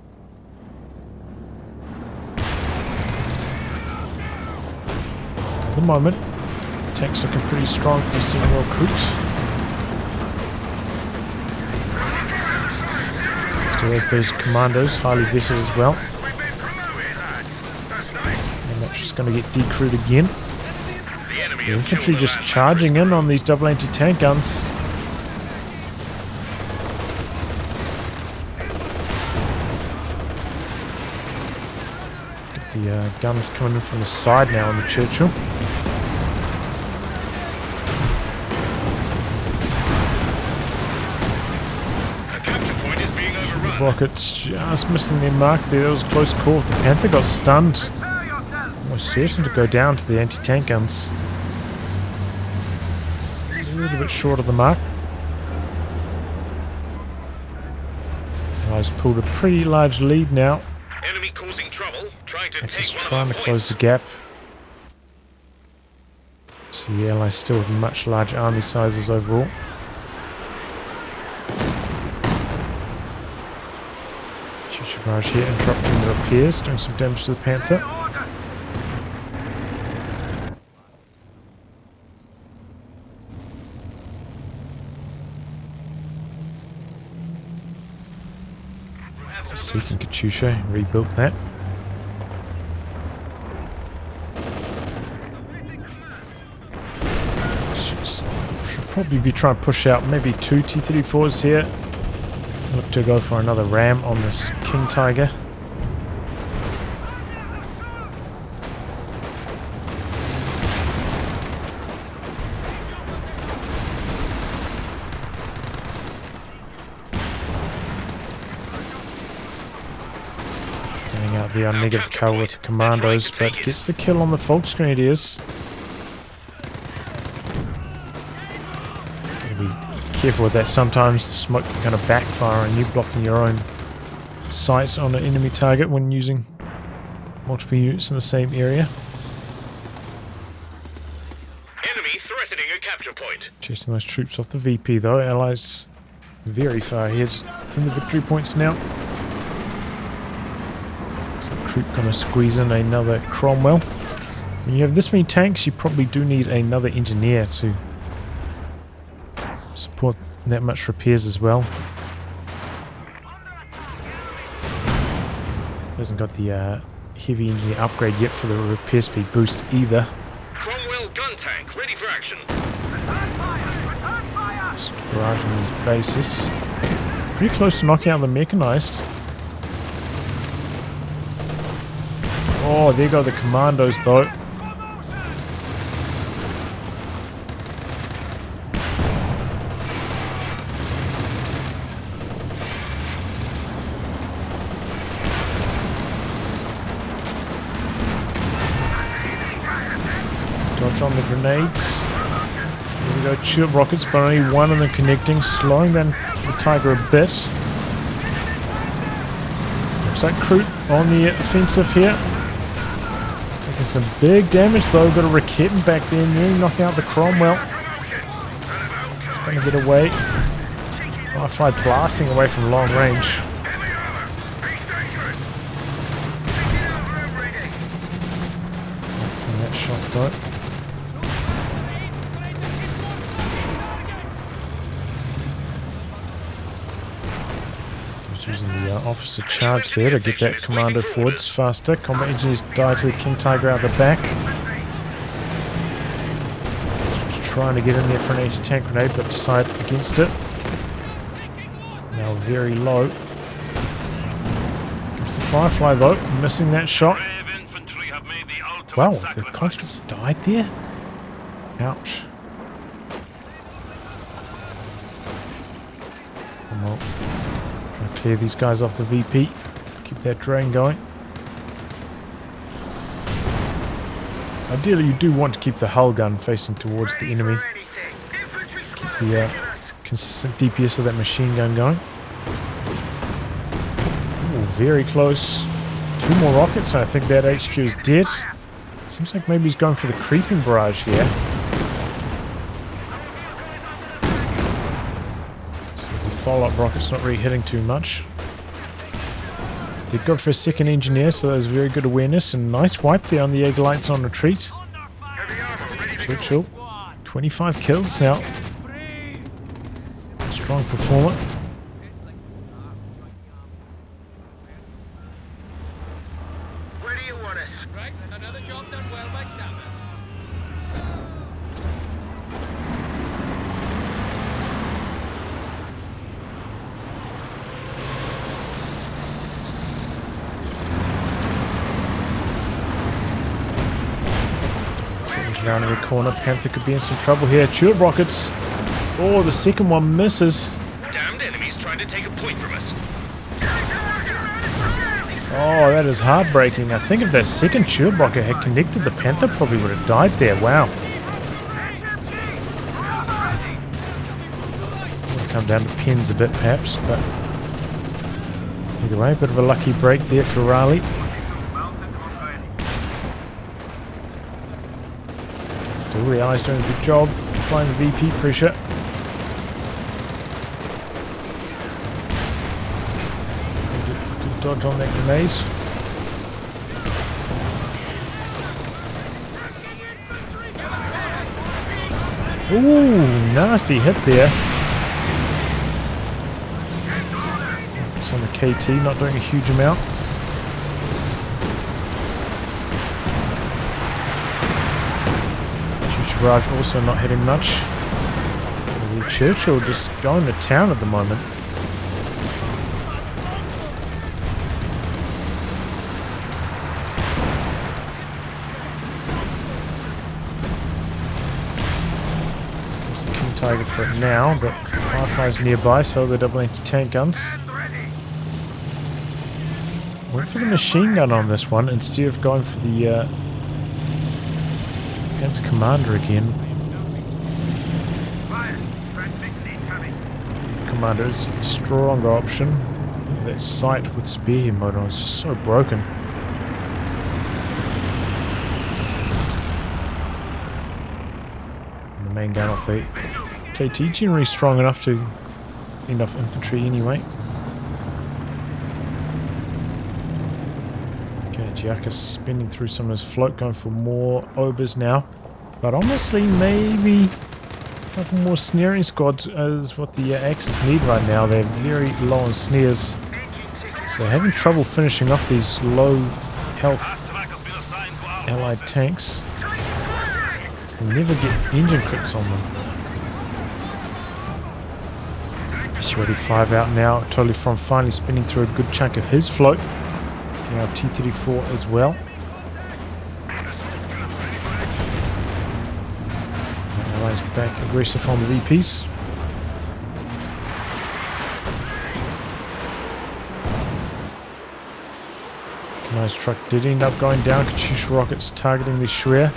Speaker 1: At the moment, tanks looking pretty strong for Senor Kroot. Still has those commandos, highly vetted as well. And that's just going to get decrewed again. The infantry just charging in on these double anti-tank guns. Get the guns coming in from the side now on the Churchill. Rockets just missing their mark there. That was a close call. The Panther got stunned. Almost certain to go down to the anti-tank guns. A little bit short of the mark. Allies pulled a pretty large lead now.
Speaker 2: Enemy causing trouble, trying to
Speaker 1: Axis
Speaker 2: take
Speaker 1: trying to close the gap. So the Allies still have much larger army sizes overall. Barrage here, interrupting the repairs, doing some damage to the Panther. So Seeking Katyusha, rebuilt that. Should probably be trying to push out maybe 2 T-34s here. Look to go for another ram on this King Tiger. Standing out there on negative cover with the commandos, but gets the kill on the Volksgrenadiers. Careful with that, sometimes the smoke can kind of backfire and you're blocking your own sight on an enemy target when using multiple units in the same area.
Speaker 2: Enemy threatening a capture point.
Speaker 1: Chasing those troops off the VP though, Allies very far ahead in the victory points now. So Kroot gonna squeeze in another Cromwell. When you have this many tanks, you probably do need another engineer to support that much repairs as well. Hasn't got the heavy engineer upgrade yet for the repair speed boost either.
Speaker 2: Cromwell gun tank ready for action.
Speaker 1: Just barraging these bases. Pretty close to knocking out the mechanized. Oh, there go the commandos though. Dodge on the grenades. Here we go, two rockets, but only one of them connecting, slowing down the Tiger a bit. Looks like Kroot on the offensive here. Taking some big damage though, got a Raketen back there, nearly knocking out the Cromwell. It's going to get away. Firefly blasting away from long range. That's in that shot though. officer charge there to get that commando forwards faster. Combat engineers die to the King Tiger out the back. Just trying to get in there for an anti-tank grenade, but decide against it. Now very low. Gives the Firefly though, missing that shot. Wow, the conscripts died there? Ouch. Come on. Try to clear these guys off the VP. Keep that drain going. Ideally, you do want to keep the hull gun facing towards the enemy. Keep the consistent DPS of that machine gun going. Ooh, very close. 2 more rockets. I think that HQ is dead. Seems like maybe he's going for the creeping barrage here. So the follow-up rocket's not really hitting too much. Did go for a second engineer, so that was very good awareness and nice wipe there on the Eagleites on retreat. Churchill, 25 kills now. Strong performer.
Speaker 2: Where do you want us?
Speaker 3: Right, another job done well by Sammers.
Speaker 1: Around the corner, Panther could be in some trouble here. Tulip rockets. Oh, the second one misses.
Speaker 2: Damned enemies trying to take a point from us.
Speaker 1: Oh, that is heartbreaking. I think if that second tulip rocket had connected, the Panther probably would have died there. Wow. It'll come down to pins a bit, perhaps, but either way, a bit of a lucky break there for Raleigh. Still, the Allies doing a good job applying the VP pressure. Good dodge on that grenade. Ooh, nasty hit there. It's on the KT, not doing a huge amount. Barrage also not hitting much. The Churchill just going to town at the moment. There's the King Tiger for it now, but Firefly's nearby, so the double anti-tank guns. Went for the machine gun on this one instead of going for the Commander again. Commander is the stronger option. That sight with spearhead mode on is just so broken. And the main gun off the KT generally strong enough to end off infantry anyway. Okay, Giacca's spinning through some of his float, going for more obers now. But honestly, maybe a couple more snaring squads is what the Axis need right now. They're very low on snares. So having trouble finishing off these low health Allied tanks. They never get engine crits on them. Su-85 out now. Totally from finally spinning through a good chunk of his float. Now T-34 as well. Allies back aggressive on the VPs. Nice truck did end up going down. Katyusha rockets targeting the Schwer.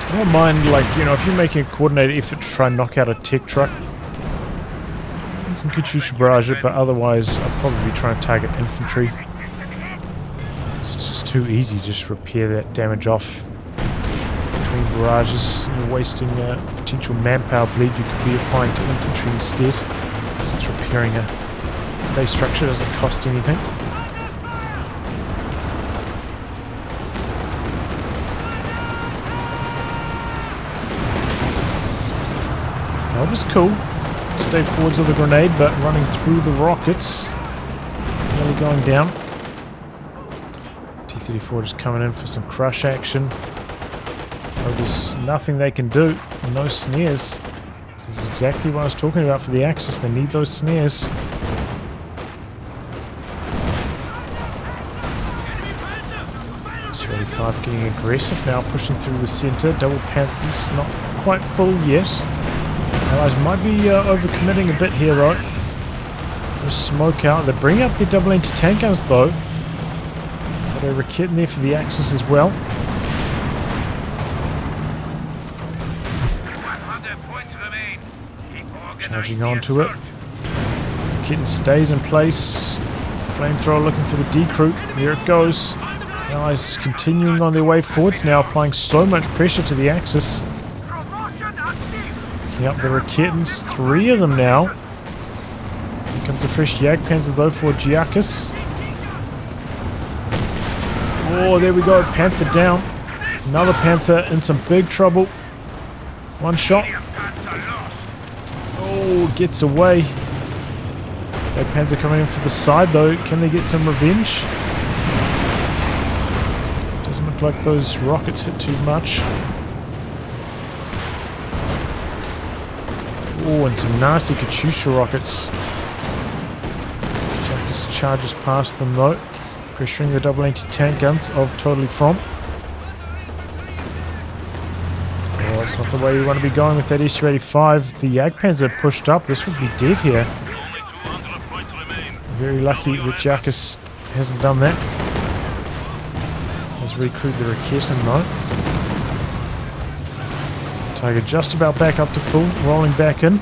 Speaker 1: I don't mind, like, you know, if you're making a coordinated effort to try and knock out a tech truck, you can Katyusha barrage it, but otherwise I'll probably try and target infantry. It's just too easy to just repair that damage off between barrages. You're wasting potential manpower bleed you could be applying to infantry instead, since repairing a base structure doesn't cost anything. That was cool. Stayed forwards with the grenade, but running through the rockets. Nearly going down. T-34 just coming in for some crush action. Oh, there's nothing they can do. No snares. This is exactly what I was talking about for the Axis. They need those snares. T-35 getting aggressive now, pushing through the center. Double Panthers not quite full yet. Allies might be overcommitting a bit here though. Just smoke out. They bring up their double anti-tank guns though. Got a Rakit in there for the Axis as well.
Speaker 2: 100 points remain.
Speaker 1: Charging onto it. Kitten stays in place. Flamethrower looking for the decruit. Here it goes. The Allies continuing on their way forwards now, applying so much pressure to the Axis. Picking up the Rakitans, 3 of them now. Here comes the fresh Jagdpanzer though for Giacchus. Oh, there we go. Panther down. Another Panther in some big trouble. One shot. Oh, gets away. Jagdpanzer coming in for the side though. Can they get some revenge? Doesn't look like those rockets hit too much. Oh, and some nasty Katyusha rockets. Just charges past them though. Pressuring the double anti-tank guns of Totally From. Oh, that's not the way you want to be going with that SU-85. The Jagdpanzer pushed up. This would be dead here. Very lucky that Giacchus hasn't done that. Let's recruit the Raketen though. Tiger just about back up to full, rolling back in.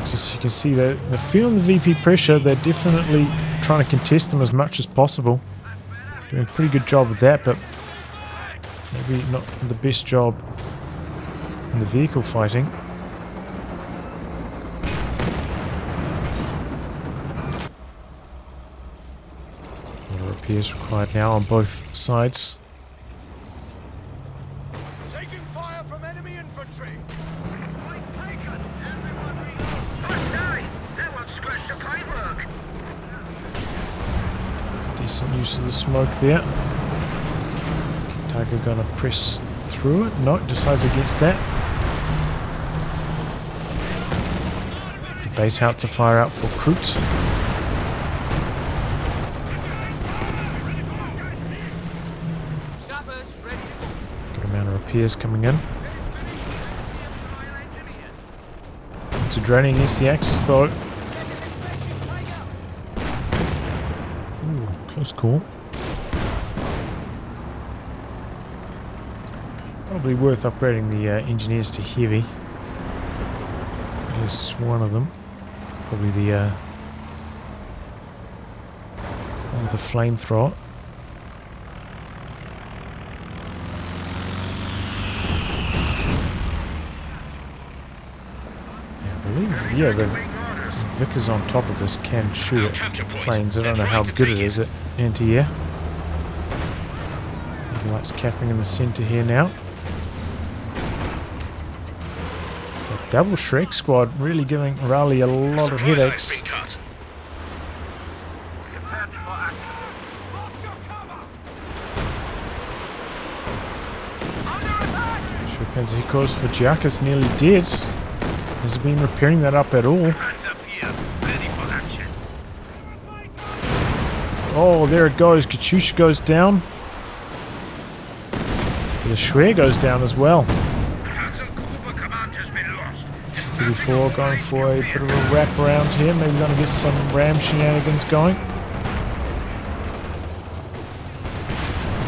Speaker 1: Just you can see they're feeling the VP pressure. They're definitely trying to contest them as much as possible. Doing a pretty good job with that, but maybe not the best job in the vehicle fighting. A lot of repairs required now on both sides.
Speaker 2: Taking fire from enemy infantry.
Speaker 1: Decent use of the smoke there. Tiger gonna press through it. No, decides against that. Base howitzer fire out for Kroot. Good amount of repairs coming in. So draining against the Axis though. Ooh, close call. Probably worth upgrading the engineers to heavy. At least one of them. Probably the one with the flamethrower. Yeah, the Vickers on top of this can shoot at planes. I don't know how good it is at anti-air. The lights capping in the centre here now. The double Shrek squad really giving Raleigh a lot of headaches. Panzer Hikos for Giacchus nearly dead. Hasn't been repairing that up at all. Oh, there it goes. Katyusha goes down. The Schwer goes down as well. 34 going for a bit of a wrap around here. Maybe going to get some ram shenanigans going.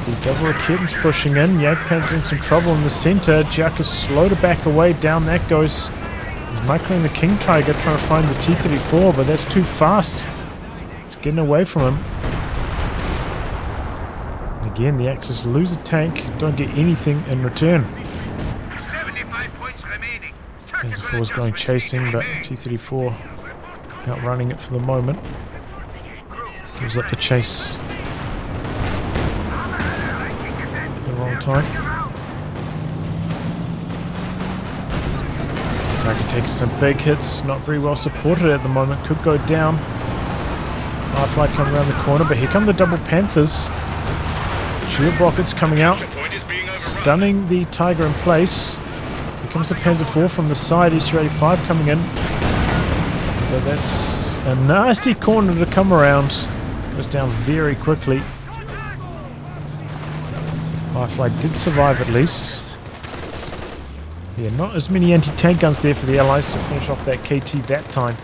Speaker 1: The double Raketens pushing in. Jagdpanzer in some trouble in the centre. Giacchus slow to back away. Down that goes. He's microing the King Tiger trying to find the T-34, but that's too fast. It's getting away from him. And again, the Axis lose a tank, don't get anything in return.
Speaker 2: 75 points remaining.
Speaker 1: Panzer IV is going chasing, but T-34 outrunning it for the moment. Gives up the chase. The wrong time. Tiger taking some big hits, not very well supported at the moment, could go down. Firefly coming around the corner, but here come the double Panthers. Shield rockets coming out, stunning the Tiger in place. Here comes the Panzer IV from the side, SU-85 coming in. But that's a nasty corner to come around. Goes down very quickly. Firefly did survive at least. Yeah, not as many anti-tank guns there for the Allies to finish off that KT that time.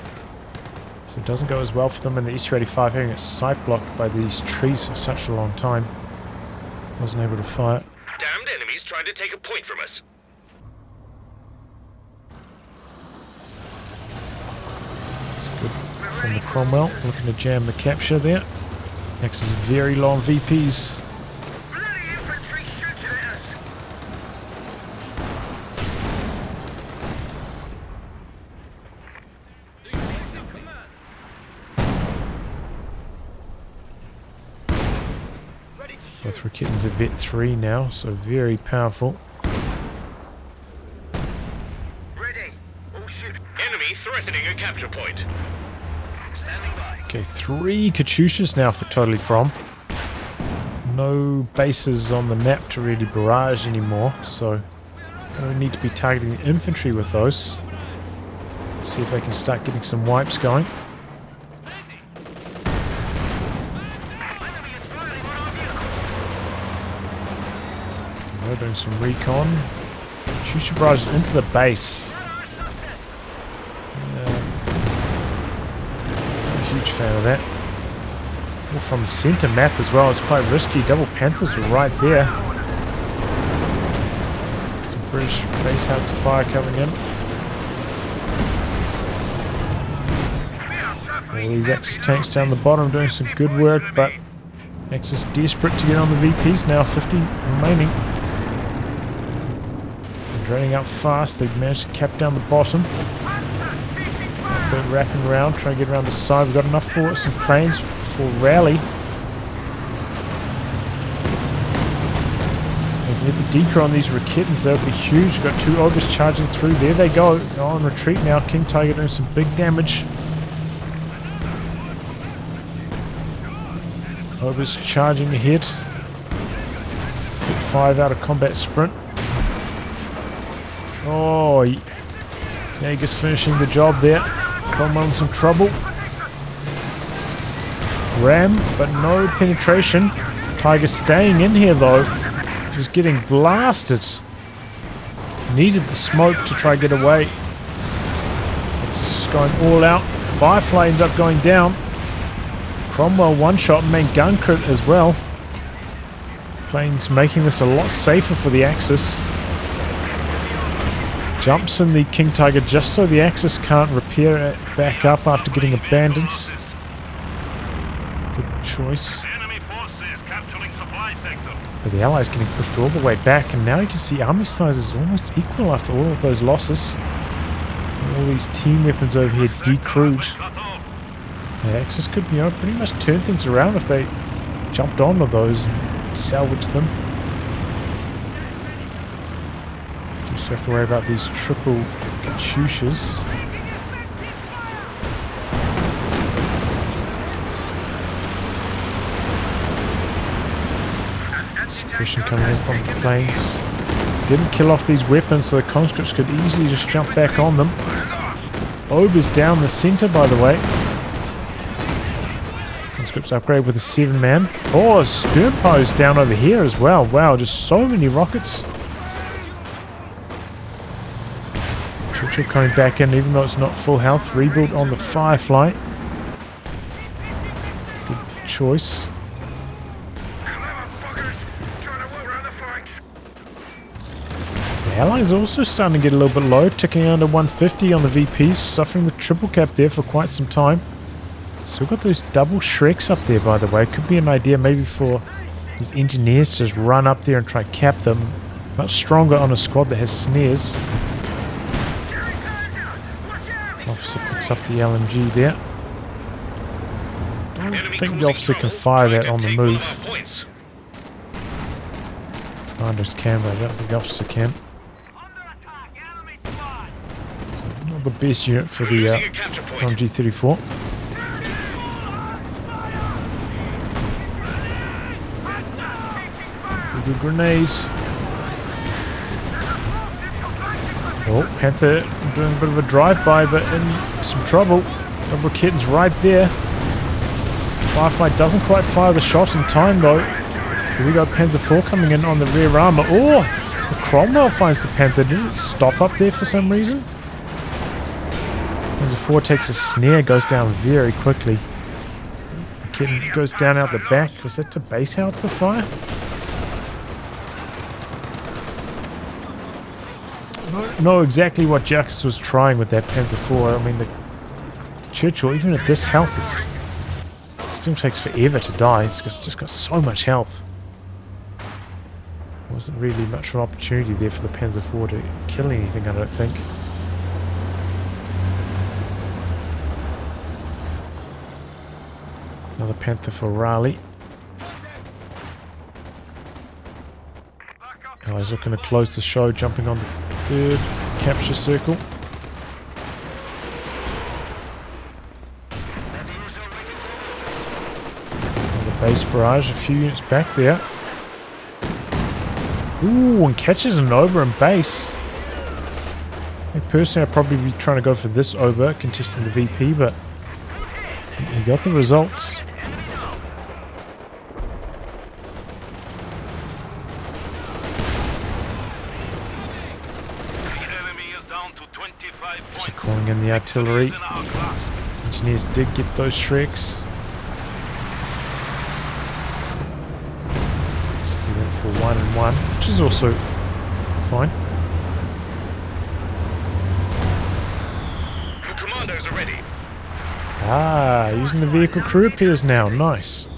Speaker 1: So it doesn't go as well for them, and the SU-85 having its sight blocked by these trees for such a long time. Wasn't able to fire.
Speaker 2: Damned enemies trying to take a point from us.
Speaker 1: It's good from the Cromwell, looking to jam the capture there. Next is very long VPs.
Speaker 2: Bloody infantry shooting at us.
Speaker 1: Both Rakitans are Vet 3 now, so very powerful.
Speaker 2: Ready. All ships. Enemy threatening a capture point. Standing by.
Speaker 1: Okay, 3 Katyushas now for Totally From. No bases on the map to really barrage anymore, so we need to be targeting the infantry with those. See if they can start getting some wipes going. They're doing some recon. Katyusha barrages into the base. Huge fan of that. Well, from the center map as well, it's quite risky. Double Panthers were right there. Some British base howitzer fire coming in. All these Axis tanks down the bottom doing some good work, but Axis desperate to get on the VPs now. 50 remaining. They're draining up fast. They've managed to cap down the bottom. Bit wrapping around, trying to get around the side. We've got enough for some planes for rally. They can get the decoy on these Rakitans, that would be huge. We've got 2 ogres charging through. There they go. They're on retreat now. King Tiger doing some big damage. Ogres charging ahead. Get 5 out of combat sprint. Oh, Jaeger's finishing the job there. Cromwell in some trouble. Ram, but no penetration. Tiger staying in here though. Just getting blasted. Needed the smoke to try to get away. It's just going all out. Firefly ends up going down. Cromwell one shot, main gun crit as well. Planes making this a lot safer for the Axis. Jumps in the King Tiger just so the Axis can't repair it back up after getting abandoned. Good choice.
Speaker 2: Enemy forces capturing supply sector.
Speaker 1: But the Allies getting pushed all the way back, and now you can see army size is almost equal after all of those losses. All these team weapons over here decrewed. The Axis could, pretty much turn things around if they jumped onto those and salvaged them. Just have to worry about these triple Katyushas. Suppression coming in from the planes. Didn't kill off these weapons, so the conscripts could easily just jump back on them. Ober's down the center, by the way. Conscripts upgrade with a 7-man. Oh, Skirmpo's down over here as well. Wow, just so many rockets. Churchill coming back in, even though it's not full health. Rebuild on the Firefly. Good choice. The Allies also starting to get a little bit low, ticking under 150 on the VPs, suffering the triple cap there for quite some time. Still got those double Shreks up there, by the way. Could be an idea maybe for these engineers to just run up there and try to cap them. Much stronger on a squad that has snares. Officer picks up the LMG there. Don't think the officer can fire that on the move. Commander's can, but I don't think the officer can. So Not the best unit for the
Speaker 2: Losing a capture point.
Speaker 1: MG34. Good grenades. Oh, Panther doing a bit of a drive-by, but in some trouble. Double Kitten's right there. Firefly doesn't quite fire the shot in time, though. Here we go, Panzer IV coming in on the rear armor. Oh, the Cromwell finds the Panther. Did it stop up there for some reason? Panzer IV takes a snare, goes down very quickly. Kitten goes down out the back. Was that to base howitzer fire? I don't know exactly what Jacques was trying with that Panzer IV. I mean, the Churchill, even at this health, it still takes forever to die. It's just got so much health. There wasn't really much of an opportunity there for the Panzer IV to kill anything, I don't think. Another Panther for Raleigh. Allies looking to close the show, jumping on the third capture circle. Another base barrage, a few units back there. Ooh, and catches an over in base. I think personally I'd probably be trying to go for this over, contesting the VP, but we got the results. So calling in the artillery. Engineers did get those Shreks. So he went for 1 and 1, which is also fine.
Speaker 2: Commandos are ready.
Speaker 1: Ah, using the vehicle crew appears now. Nice.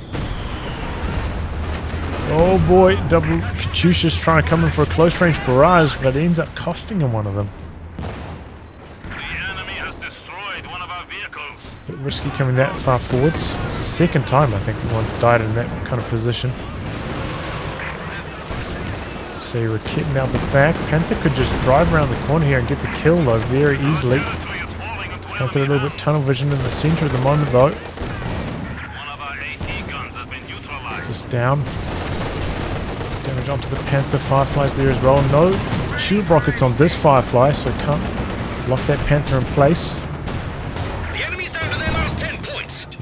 Speaker 1: Oh boy, double Katyusha's trying to come in for a close range barrage, but it ends up costing him one of them. Bit risky coming that far forwards. It's the second time I think one's died in that kind of position. So you're kitting out the back. Panther could just drive around the corner here and get the kill though very easily. Panther a little bit tunnel vision in the center at the moment though. Just down. Damage onto the Panther. Fireflies there as well. No shield rockets on this Firefly, so can't lock that Panther in place.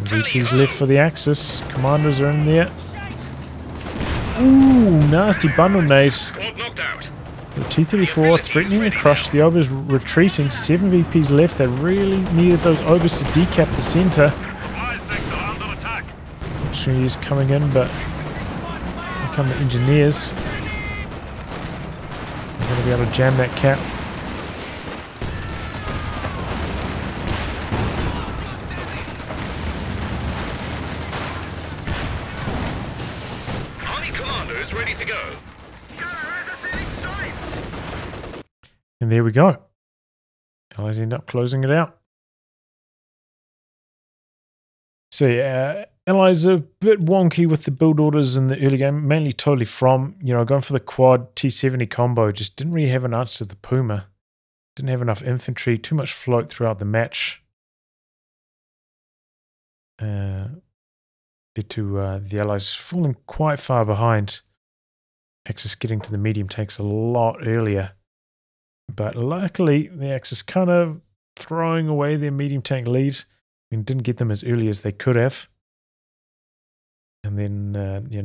Speaker 1: VP's left for the Axis. Commanders are in there. Ooh, nasty bundle nade. The T-34 threatening to crush. The Obers retreating. 7 VPs left. They really needed those Obers to decap the center. Opportunities coming in, but here come the engineers. They're going to be able to jam that cap. And there we go. Allies end up closing it out. So yeah, Allies are a bit wonky with the build orders in the early game, mainly totally from, going for the quad T-70 combo. Just didn't really have an answer to the Puma. Didn't have enough infantry, too much float throughout the match. Led to the Allies falling quite far behind. Axis getting to the medium tanks a lot earlier. But luckily, the Axis kind of throwing away their medium tank lead. Didn't get them as early as they could have. And then,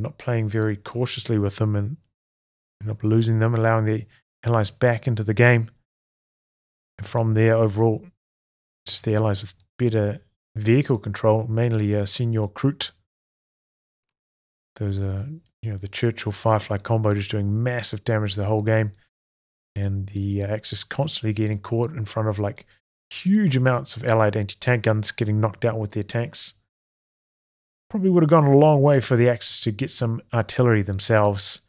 Speaker 1: not playing very cautiously with them and ended up losing them, allowing the Allies back into the game. And from there, overall, just the Allies with better vehicle control, mainly Senior Kroot. Those are, the Churchill Firefly combo just doing massive damage the whole game. And the Axis constantly getting caught in front of huge amounts of Allied anti-tank guns getting knocked out with their tanks. Probably would have gone a long way for the Axis to get some artillery themselves.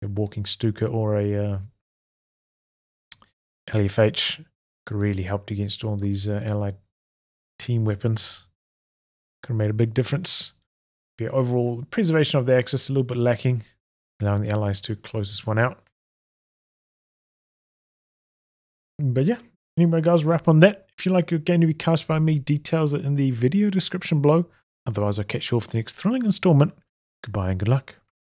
Speaker 1: A walking Stuka or a LFH could have really helped against all these Allied team weapons. Could have made a big difference. But yeah, overall, preservation of the Axis a little bit lacking, allowing the Allies to close this one out. But yeah, anyway guys, wrap on that. If you like your game to be cast by me, details are in the video description below. Otherwise, I'll catch you all for the next thrilling installment. Goodbye and good luck.